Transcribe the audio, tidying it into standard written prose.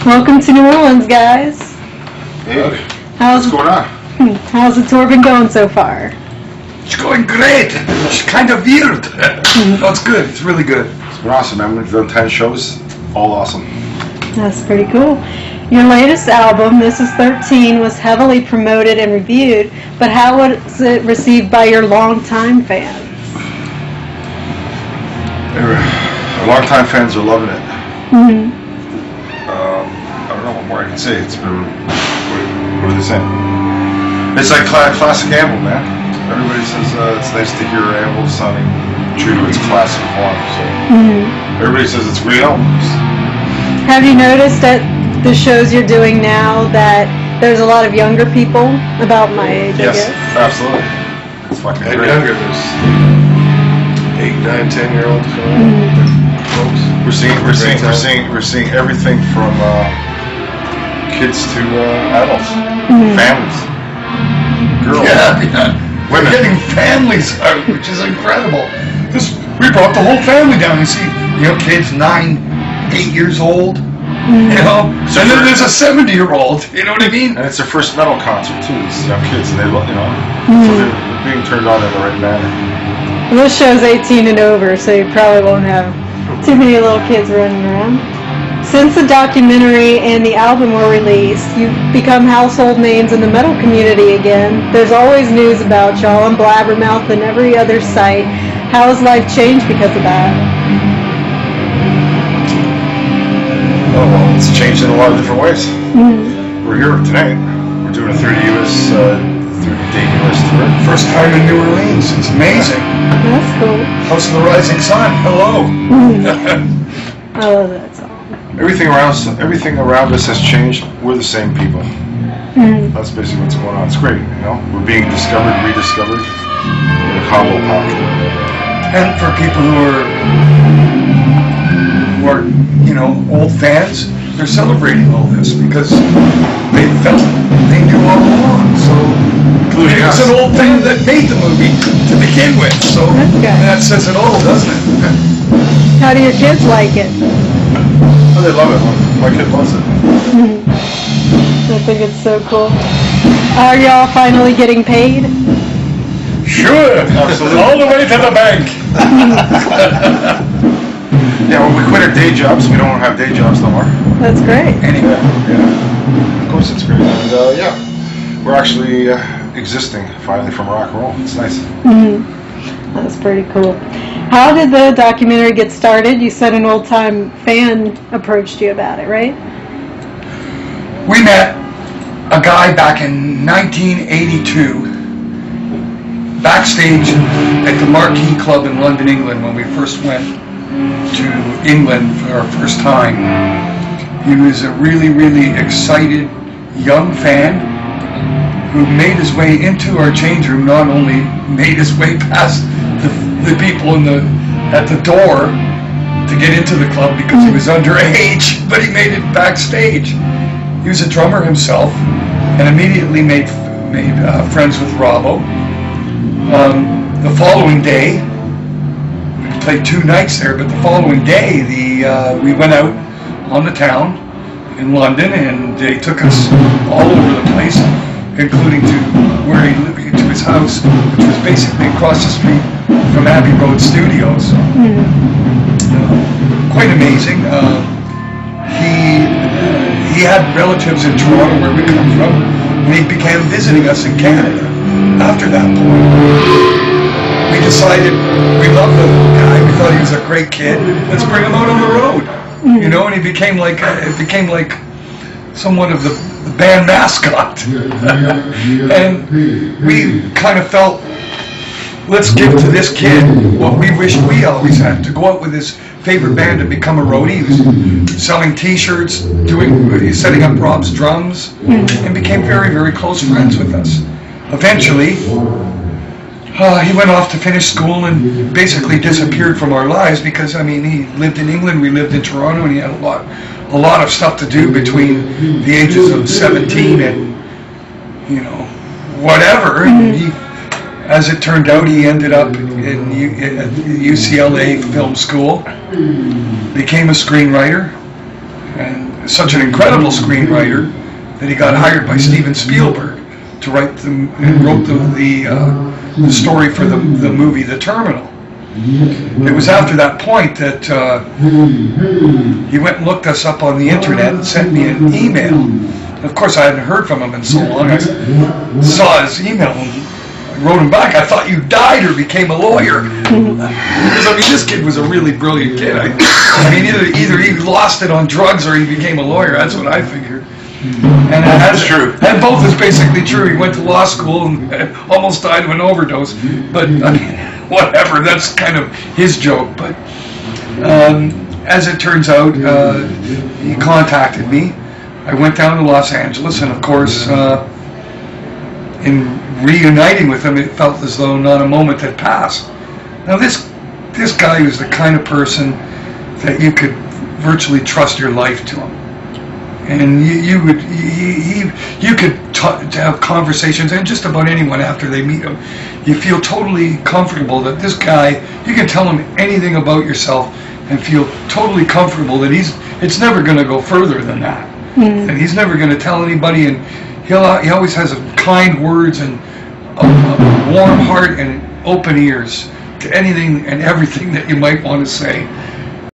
Welcome to New Orleans, guys. Hey, How's what's going on? How's the tour been going so far? It's going great. It's kind of weird. No, it's good. It's really good. It's been awesome, man. We've done 10 shows. All awesome. That's pretty cool. Your latest album, This Is 13, was heavily promoted and reviewed, but how was it received by your longtime fans? Our longtime fans are loving it. Mm-hmm. I don't know what more I can say. It's been, what are they saying? It's like classic Anvil, man. Everybody says it's nice to hear Anvil sounding true to its classic form. So everybody says it's great albums. Have you noticed at the shows you're doing now that there's a lot of younger people about my age? Yes, I guess? absolutely. It's fucking And great. younger, there's 8, 9, 10-year-old folks. We're seeing everything from kids to adults, families, girls, We're getting families out, which is incredible. We brought the whole family down and see, kids 9, 8 years old, and then there's a 70-year-old, you know what I mean? And it's their first metal concert too. These young kids, and they love, so they're being turned on in the right manner. Well, this show's 18 and over, so you probably won't have too many little kids running around. Since the documentary and the album were released, you've become household names in the metal community again. There's always news about y'all on Blabbermouth and every other site. How has life changed because of that? Oh well, it's changed in a lot of different ways. We're here tonight. We're doing a 30-day U.S. tour. First time in New Orleans. It's amazing. That's cool. House of the Rising Sun. Hello. I love that song. Everything around us has changed. We're the same people. That's basically what's going on. It's great, We're being discovered, rediscovered in a combo pack. And for people who are old fans, they're celebrating all this because they felt they knew all along. So Including it's us. an old fan that made the movie to begin with. So that says it all, doesn't it? How do your kids like it? Oh, they love it. My kid loves it. I think it's so cool. Are y'all finally getting paid? Sure. Absolutely. All the way to the bank. Yeah, when we quit our day jobs, we don't have day jobs no more. That's great. Anyway. Yeah. Of course it's great. And we're actually existing finally from rock and roll. It's nice. That's pretty cool. How did the documentary get started? You said an old-time fan approached you about it, right? We met a guy back in 1982 backstage at the Marquee Club in London, England, when we first went to England for our first time. He was a really, really excited young fan who made his way into our change room, not only made his way past the people at the door to get into the club because he was underage, but he made it backstage. He was a drummer himself and immediately made friends with Robbo. The following day, we played 2 nights there, but the following day we went out on the town in London and they took us all over the place, including to where he lived, to his house, which was basically across the street from Abbey Road Studios. Quite amazing. He had relatives in Toronto, where we come from, and he began visiting us in Canada. After that point, we decided we loved the guy. We thought he was a great kid. Let's bring him out on the road, and he became like somewhat of the band mascot. And we kind of felt, let's give to this kid what we wish we always had, to go out with his favorite band and become a roadie. He was selling T-shirts, setting up Rob's drums, and became very, very close friends with us. Eventually, he went off to finish school and basically disappeared from our lives because, he lived in England, we lived in Toronto, and he had a lot of stuff to do between the ages of 17 and, whatever. And as it turned out, he ended up in UCLA Film School, became a screenwriter, and such an incredible screenwriter that he got hired by Steven Spielberg to write and wrote the story for the movie The Terminal. It was after that point that he went and looked us up on the internet and sent me an email. Of course, I hadn't heard from him in so long. I saw his email and I wrote him back. I thought you died or became a lawyer. Because, I mean, this kid was a really brilliant kid. I mean, either he lost it on drugs or he became a lawyer. That's what I figured. And that's true. And both is basically true. He went to law school and almost died of an overdose. But, I mean, whatever. That's kind of his joke. But as it turns out, he contacted me. I went down to Los Angeles, and of course, in reuniting with him, it felt as though not a moment had passed. Now, this guy was the kind of person that you could virtually trust your life to him, and you could have conversations, and just about anyone after they meet him, you feel totally comfortable that this guy, you can tell him anything about yourself, and feel totally comfortable that it's never going to go further than that. And he's never going to tell anybody, and he always has kind words and a warm heart and open ears to anything and everything that you might want to say.